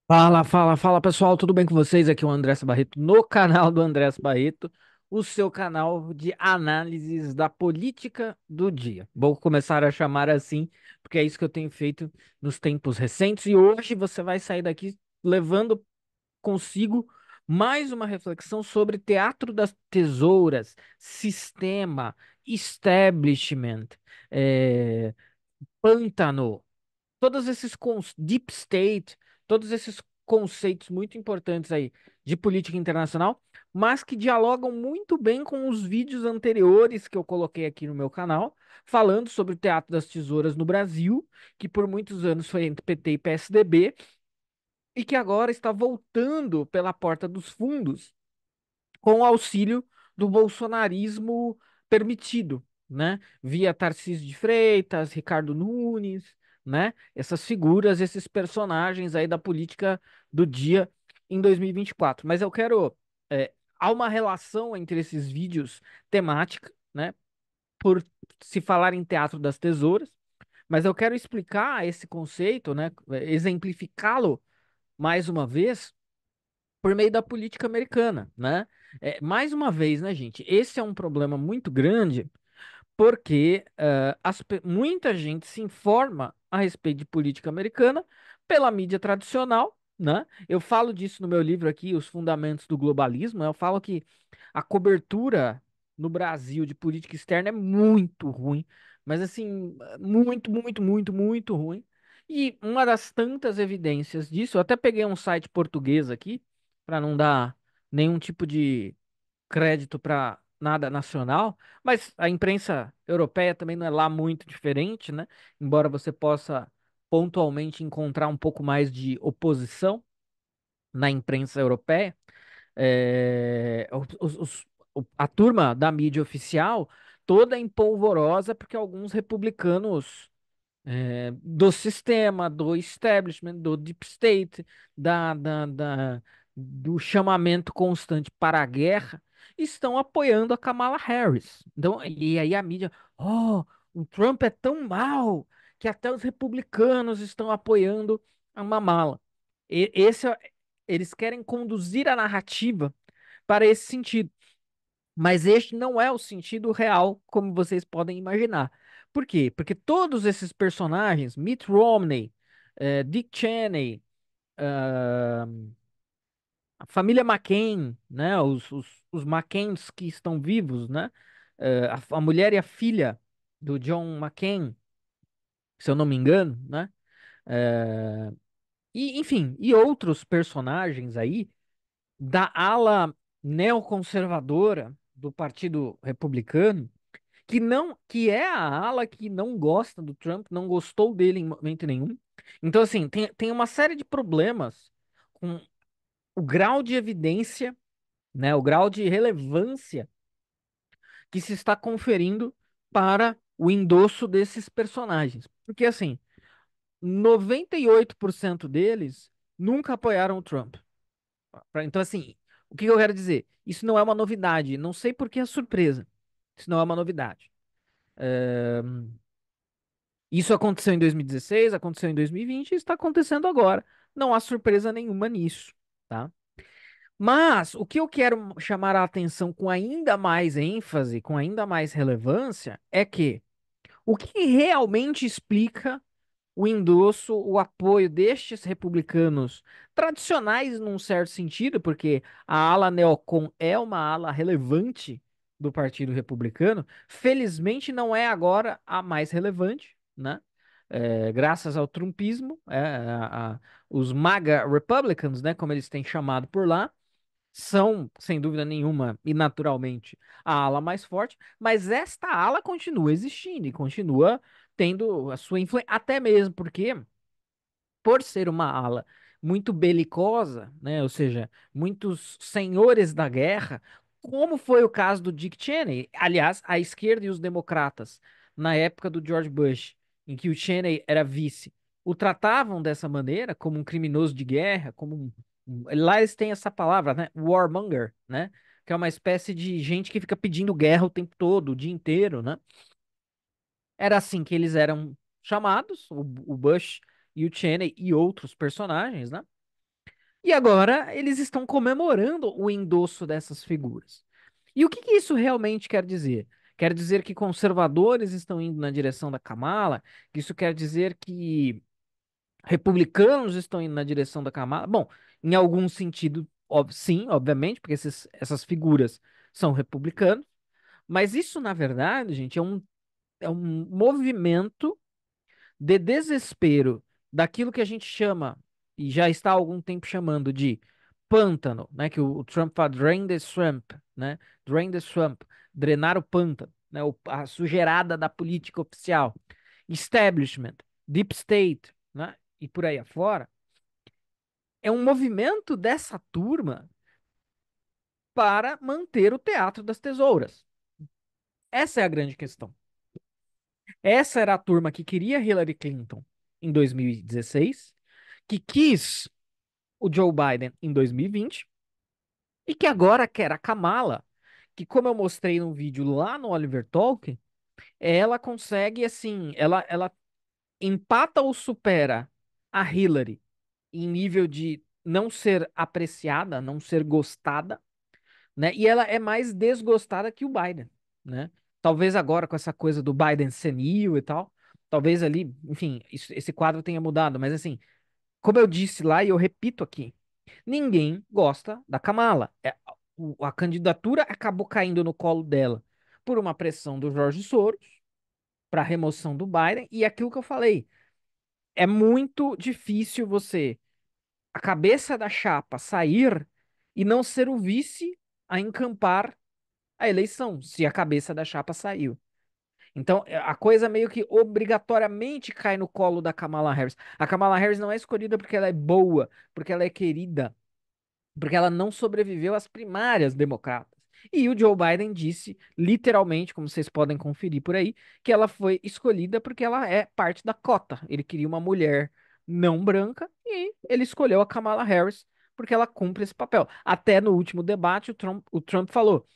Fala, fala, fala pessoal, tudo bem com vocês? Aqui é o Andrés Barreto no canal do Andrés Barreto, o seu canal de análises da política do dia. Vou começar a chamar assim, porque é isso que eu tenho feito nos tempos recentes e hoje você vai sair daqui levando consigo mais uma reflexão sobre teatro das tesouras, sistema, establishment, eh, pântano. Todos esses deep state, todos esses conceitos muito importantes aí de política internacional, mas que dialogam muito bem com os vídeos anteriores que eu coloquei aqui no meu canal, falando sobre o Teatro das Tesouras no Brasil, que por muitos anos foi entre PT e PSDB, e que agora está voltando pela porta dos fundos com o auxílio do bolsonarismo permitido, né? Via Tarcísio de Freitas, Ricardo Nunes, né? Essas figuras, esses personagens aí da política do dia em 2024. Mas eu quero. Há uma relação entre esses vídeos temática, né? Por se falar em Teatro das Tesouras, mas eu quero explicar esse conceito, né? Exemplificá-lo mais uma vez por meio da política americana, né? Mais uma vez, né, gente? Esse é um problema muito grande porque muita gente se informa a respeito de política americana pela mídia tradicional, né? Eu falo disso no meu livro aqui, Os Fundamentos do Globalismo, né? Eu falo que a cobertura no Brasil de política externa é muito ruim, mas assim, muito, muito, muito, muito ruim. E uma das tantas evidências disso, eu até peguei um site português aqui, para não dar nenhum tipo de crédito para nada nacional, mas a imprensa europeia também não é lá muito diferente, né? Embora você possa pontualmente encontrar um pouco mais de oposição na imprensa europeia, a turma da mídia oficial toda empolvorosa porque alguns republicanos do sistema, do establishment, do deep state, do chamamento constante para a guerra, estão apoiando a Kamala Harris. Então, e aí a mídia, oh, o Trump é tão mal que até os republicanos estão apoiando a Mamala. E, esse, é- Eles querem conduzir a narrativa para esse sentido. Mas este não é o sentido real, como vocês podem imaginar. Por quê? Porque todos esses personagens, Mitt Romney, Dick Cheney, ah, a família McCain, né? Os McCains que estão vivos, né? A mulher e a filha do John McCain, se eu não me engano, né? Eh, Enfim, e outros personagens aí da ala neoconservadora do Partido Republicano que é a ala que não gosta do Trump, não gostou dele em momento nenhum. Então, assim, tem uma série de problemas com o grau de evidência, né, o grau de relevância que se está conferindo para o endosso desses personagens. Porque, assim, 98% deles nunca apoiaram o Trump. Então, assim, o que eu quero dizer? Isso não é uma novidade. Não sei por que a surpresa. Isso não é uma novidade. Isso aconteceu em 2016, aconteceu em 2020 e está acontecendo agora. Não há surpresa nenhuma nisso, tá? Mas o que eu quero chamar a atenção com ainda mais ênfase, com ainda mais relevância, é que o que realmente explica o endosso, o apoio destes republicanos tradicionais num certo sentido, porque a ala neocon é uma ala relevante do Partido Republicano, felizmente não é agora a mais relevante, né? Graças ao trumpismo, os MAGA Republicans, né, como eles têm chamado por lá, são, sem dúvida nenhuma, e naturalmente, a ala mais forte, mas esta ala continua existindo e continua tendo a sua influência, até mesmo porque, por ser uma ala muito belicosa, né, ou seja, muitos senhores da guerra, como foi o caso do Dick Cheney, aliás, a esquerda e os democratas, na época do George Bush, em que o Cheney era vice, o tratavam dessa maneira, como um criminoso de guerra, lá eles têm essa palavra, né, warmonger, né, que é uma espécie de gente que fica pedindo guerra o tempo todo, o dia inteiro, né? Era assim que eles eram chamados, o Bush e o Cheney e outros personagens, né? E agora eles estão comemorando o endosso dessas figuras. E o que que isso realmente quer dizer? Quer dizer que conservadores estão indo na direção da Kamala? Isso quer dizer que republicanos estão indo na direção da Kamala? Bom, em algum sentido, sim, obviamente, porque essas figuras são republicanos, mas isso, na verdade, gente, é um movimento de desespero daquilo que a gente chama, e já está há algum tempo chamando de pântano, né? Que o Trump fala, drain the swamp, né? Drain the swamp, drenar o pântano, né? A sujeirada da política oficial. Establishment, deep state, né? E por aí afora. É um movimento dessa turma para manter o teatro das tesouras. Essa é a grande questão. Essa era a turma que queria Hillary Clinton em 2016, que quis o Joe Biden em 2020 e que agora quer a Kamala, que como eu mostrei no vídeo lá no Oliver Talk, ela consegue assim, ela empata ou supera a Hillary em nível de não ser apreciada, não ser gostada, né? E ela é mais desgostada que o Biden, né? Talvez agora com essa coisa do Biden senil e tal, talvez ali, enfim, esse quadro tenha mudado, mas assim, como eu disse lá e eu repito aqui, ninguém gosta da Kamala. A candidatura acabou caindo no colo dela por uma pressão do Jorge Soros para a remoção do Biden e aquilo que eu falei, é muito difícil você, a cabeça da chapa, sair e não ser o vice a encampar a eleição, se a cabeça da chapa saiu. Então, a coisa meio que obrigatoriamente cai no colo da Kamala Harris. A Kamala Harris não é escolhida porque ela é boa, porque ela é querida, porque ela não sobreviveu às primárias democratas. E o Joe Biden disse, literalmente, como vocês podem conferir por aí, que ela foi escolhida porque ela é parte da cota. Ele queria uma mulher não branca e ele escolheu a Kamala Harris porque ela cumpre esse papel. Até no último debate, o Trump falou.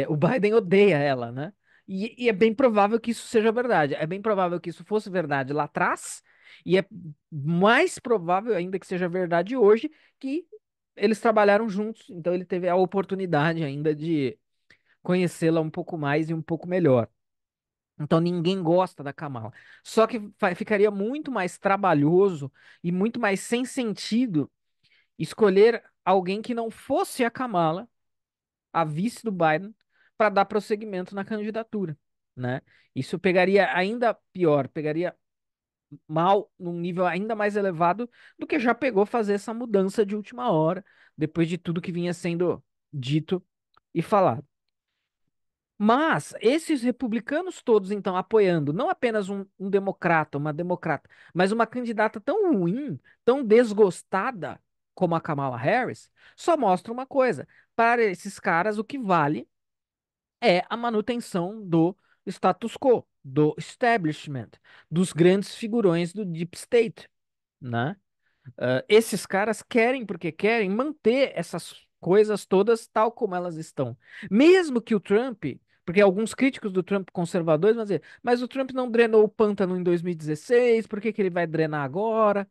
O Biden odeia ela, né? E é bem provável que isso seja verdade. É bem provável que isso fosse verdade lá atrás, e é mais provável ainda que seja verdade hoje, que eles trabalharam juntos, então ele teve a oportunidade ainda de conhecê-la um pouco mais e um pouco melhor. Então ninguém gosta da Kamala. Só que ficaria muito mais trabalhoso e muito mais sem sentido escolher alguém que não fosse a Kamala a vice do Biden para dar prosseguimento na candidatura, né? Isso pegaria ainda pior, pegaria mal num nível ainda mais elevado do que já pegou fazer essa mudança de última hora, depois de tudo que vinha sendo dito e falado. Mas esses republicanos todos, então, apoiando não apenas um democrata, uma democrata, mas uma candidata tão ruim, tão desgostada como a Kamala Harris, só mostra uma coisa: para esses caras, o que vale é a manutenção do status quo, do establishment, dos grandes figurões do deep state, né? Esses caras querem, porque querem manter essas coisas todas tal como elas estão. Mesmo que o Trump, porque alguns críticos do Trump conservadores vão dizer, mas o Trump não drenou o pântano em 2016, por que que ele vai drenar agora?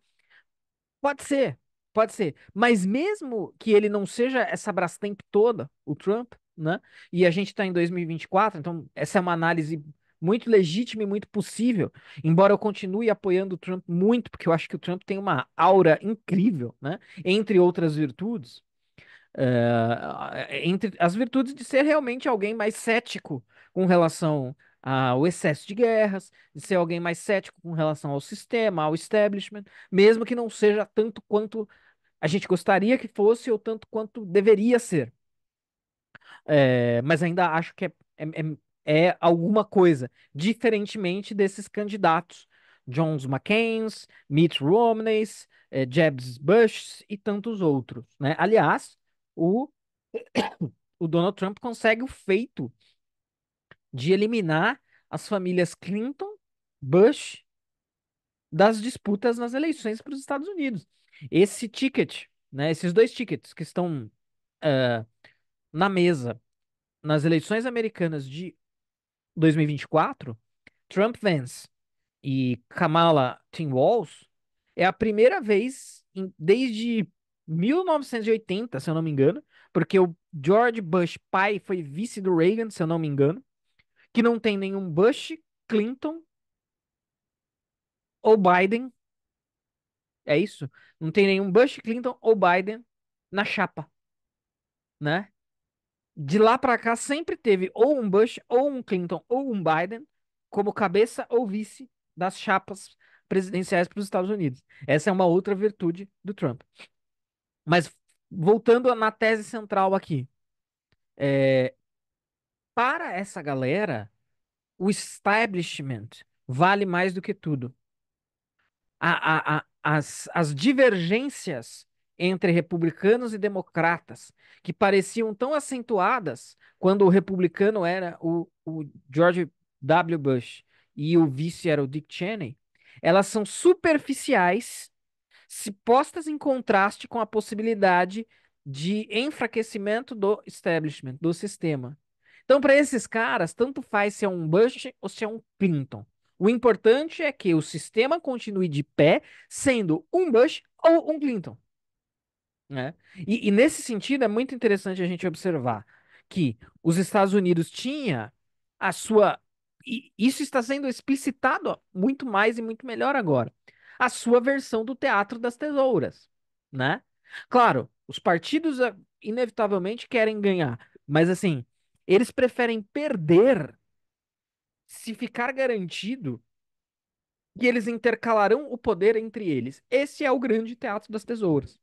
Pode ser, pode ser. Mas mesmo que ele não seja essa Brastemp toda, o Trump, né? E a gente está em 2024, então essa é uma análise muito legítima e muito possível. Embora eu continue apoiando o Trump muito, porque eu acho que o Trump tem uma aura incrível, né? Entre outras virtudes. Entre as virtudes de ser realmente alguém mais cético com relação ao excesso de guerras, de ser alguém mais cético com relação ao sistema, ao establishment, mesmo que não seja tanto quanto a gente gostaria que fosse ou tanto quanto deveria ser. Mas ainda acho que é alguma coisa, diferentemente desses candidatos, John McCains, Mitt Romney, Jeb Bush e tantos outros, né? Aliás, o o Donald Trump consegue o feito de eliminar as famílias Clinton, Bush das disputas nas eleições para os Estados Unidos. Esse ticket, né, esses dois tickets que estão eh, na mesa nas eleições americanas de 2024, Trump vence e Kamala Tim Walz, é a primeira vez desde 1980, se eu não me engano, porque o George Bush pai foi vice do Reagan, se eu não me engano, que não tem nenhum Bush, Clinton ou Biden, é isso? Não tem nenhum Bush, Clinton ou Biden na chapa, né? De lá pra cá sempre teve ou um Bush, ou um Clinton, ou um Biden como cabeça ou vice das chapas presidenciais para os Estados Unidos. Essa é uma outra virtude do Trump. Mas voltando na tese central aqui, é, para essa galera, o establishment vale mais do que tudo. As divergências entre republicanos e democratas, que pareciam tão acentuadas quando o republicano era o George W. Bush e o vice era o Dick Cheney, elas são superficiais se postas em contraste com a possibilidade de enfraquecimento do establishment, do sistema. Então, para esses caras, tanto faz se é um Bush ou se é um Clinton. O importante é que o sistema continue de pé, sendo um Bush ou um Clinton, né? E nesse sentido é muito interessante a gente observar que os Estados Unidos tinha a sua, e isso está sendo explicitado ó, muito mais e muito melhor agora, a sua versão do teatro das tesouras, né? Claro, os partidos inevitavelmente querem ganhar, mas assim, eles preferem perder se ficar garantido que eles intercalarão o poder entre eles. Esse é o grande teatro das tesouras.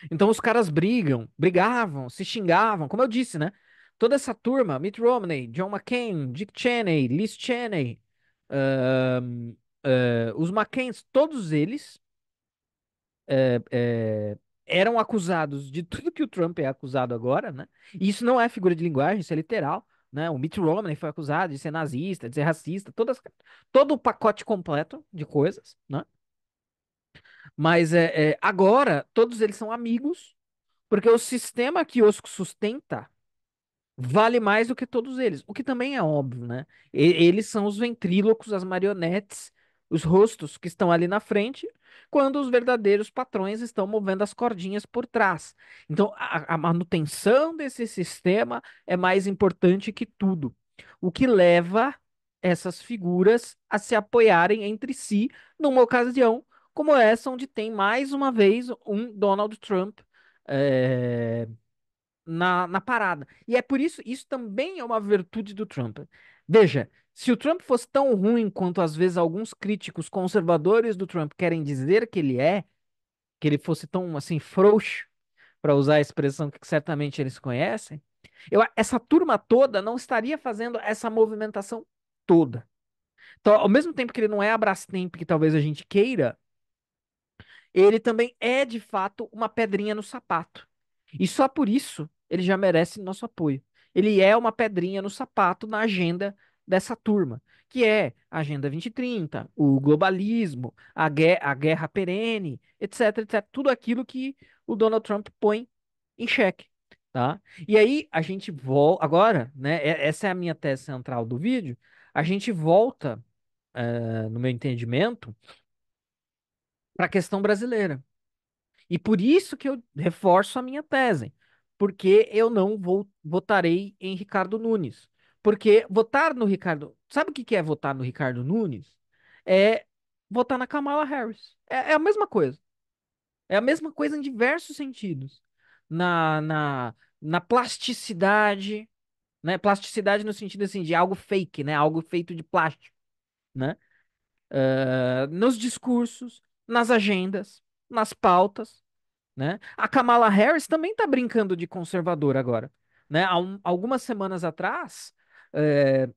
Então os caras brigavam, se xingavam, como eu disse, né? Toda essa turma, Mitt Romney, John McCain, Dick Cheney, Liz Cheney, ahn, os McCains, todos eles eh, eram acusados de tudo que o Trump é acusado agora, né? E isso não é figura de linguagem, isso é literal, né? O Mitt Romney foi acusado de ser nazista, de ser racista, todo o pacote completo de coisas, né? Mas agora todos eles são amigos. Porque o sistema que os sustenta vale mais do que todos eles. O que também é óbvio, né? Eles são os ventrílocos, as marionetes, os rostos que estão ali na frente, quando os verdadeiros patrões estão movendo as cordinhas por trás. Então, a manutenção desse sistema é mais importante que tudo. O que leva essas figuras a se apoiarem entre si numa ocasião como essa, onde tem mais uma vez um Donald Trump. é, na parada. E é por isso, isso também é uma virtude do Trump. Veja, se o Trump fosse tão ruim quanto às vezes alguns críticos conservadores do Trump querem dizer que ele fosse tão assim frouxo, para usar a expressão que certamente eles conhecem, essa turma toda não estaria fazendo essa movimentação toda. Então, ao mesmo tempo que ele não é a Brastemp que talvez a gente queira, ele também é de fato uma pedrinha no sapato. E só por isso ele já merece nosso apoio. Ele é uma pedrinha no sapato na agenda dessa turma, que é a Agenda 2030, o globalismo, a guerra perene, etc, etc. Tudo aquilo que o Donald Trump põe em xeque, tá? E aí a gente volta agora, né? Essa é a minha tese central do vídeo. A gente volta, no meu entendimento, para a questão brasileira. E por isso que eu reforço a minha tese, porque eu não votarei em Ricardo Nunes. Porque votar no Ricardo. Sabe o que que é votar no Ricardo Nunes? É votar na Kamala Harris. É a mesma coisa. É a mesma coisa em diversos sentidos. Na plasticidade, né? Plasticidade no sentido assim, de algo fake, né? Algo feito de plástico, né? Nos discursos, nas agendas, nas pautas, né? A Kamala Harris também está brincando de conservador agora, né? Algumas semanas atrás, é,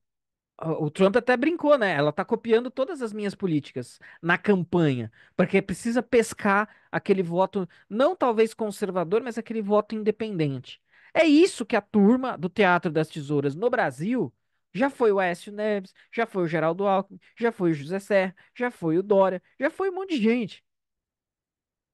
o Trump até brincou, né? Ela está copiando todas as minhas políticas na campanha, porque precisa pescar aquele voto, não talvez conservador, mas aquele voto independente. É isso que a turma do Teatro das Tesouras no Brasil já foi o Aécio Neves, já foi o Geraldo Alckmin, já foi o José Serra, já foi o Dória, já foi um monte de gente,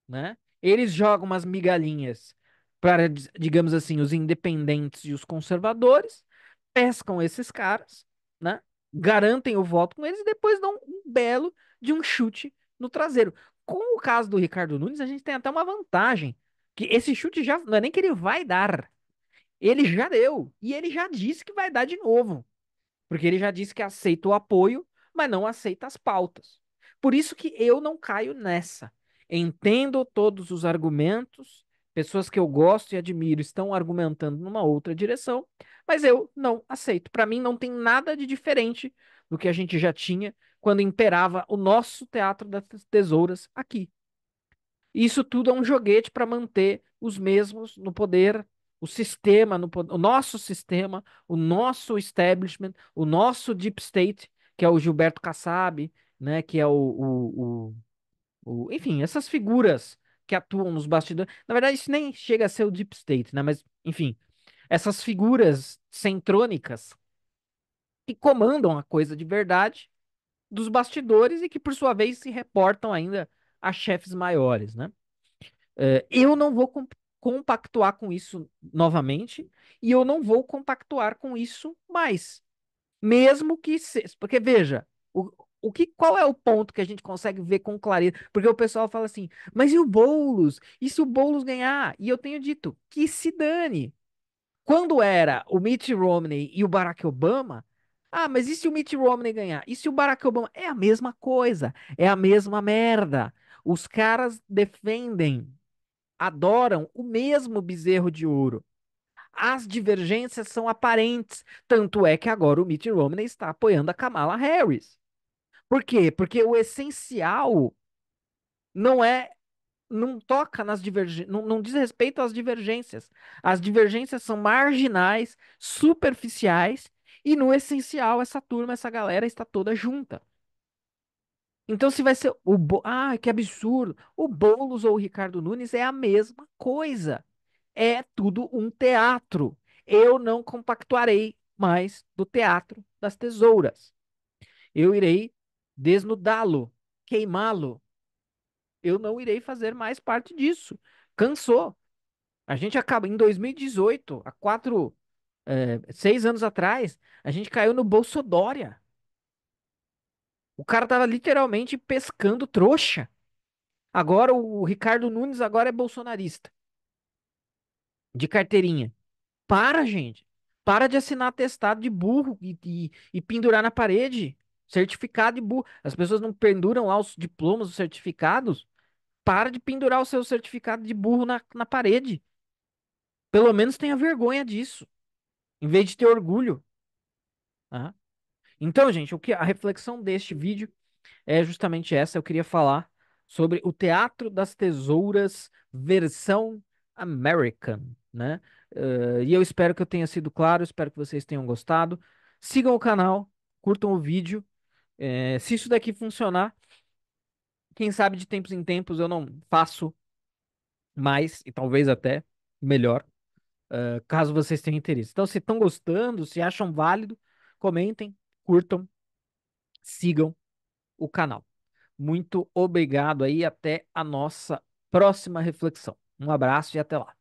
né? Eles jogam umas migalhinhas para, digamos assim, os independentes e os conservadores, pescam esses caras, né? Garantem o voto com eles e depois dão um belo de um chute no traseiro. Com o caso do Ricardo Nunes, a gente tem até uma vantagem, que esse chute já não é nem que ele vai dar, ele já deu e ele já disse que vai dar de novo. Porque ele já disse que aceita o apoio, mas não aceita as pautas. Por isso que eu não caio nessa. Entendo todos os argumentos, pessoas que eu gosto e admiro estão argumentando numa outra direção, mas eu não aceito. Para mim, não tem nada de diferente do que a gente já tinha quando imperava o nosso teatro das tesouras aqui. Isso tudo é um joguete para manter os mesmos no poder, o sistema, o nosso sistema, o nosso establishment, o nosso deep state, que é o Gilberto Kassab, né, que é enfim, essas figuras que atuam nos bastidores. Na verdade, isso nem chega a ser o deep state, né, mas enfim, essas figuras centrônicas que comandam a coisa de verdade dos bastidores e que, por sua vez, se reportam ainda a chefes maiores, né? Eu não vou compactuar com isso novamente e eu não vou compactuar com isso mais. Mesmo que seja. Porque, veja, qual é o ponto que a gente consegue ver com clareza? Porque o pessoal fala assim, mas e o Boulos? E se o Boulos ganhar? E eu tenho dito, que se dane. Quando era o Mitt Romney e o Barack Obama, mas e se o Mitt Romney ganhar? E se o Barack Obama? É a mesma coisa, é a mesma merda. Os caras defendem, adoram o mesmo bezerro de ouro. As divergências são aparentes. Tanto é que agora o Mitt Romney está apoiando a Kamala Harris. Por quê? Porque o essencial não é, não toca nas divergências, não diz respeito às divergências. As divergências são marginais, superficiais, e no essencial essa turma, essa galera está toda junta. Então, se vai ser que absurdo! O Boulos ou o Ricardo Nunes é a mesma coisa. É tudo um teatro. Eu não compactuarei mais do teatro das tesouras. Eu irei desnudá-lo, queimá-lo. Eu não irei fazer mais parte disso. Cansou. A gente acaba em 2018, há 6 anos atrás, a gente caiu no Bolsodória. O cara tava literalmente pescando trouxa. Agora o Ricardo Nunes agora é bolsonarista, de carteirinha. Para, gente. Para de assinar atestado de burro e pendurar na parede. Certificado de burro. As pessoas não penduram lá os diplomas, os certificados. Para de pendurar o seu certificado de burro na parede. Pelo menos tenha vergonha disso, em vez de ter orgulho. Tá? Então, gente, a reflexão deste vídeo é justamente essa. Eu queria falar sobre o Teatro das Tesouras versão American, né? E eu espero que eu tenha sido claro, espero que vocês tenham gostado. Sigam o canal, curtam o vídeo. Se isso daqui funcionar, quem sabe de tempos em tempos eu não faço mais e talvez até melhor, caso vocês tenham interesse. Então, se estão gostando, se acham válido, comentem, curtam, sigam o canal. Muito obrigado aí, até a nossa próxima reflexão. Um abraço e até lá.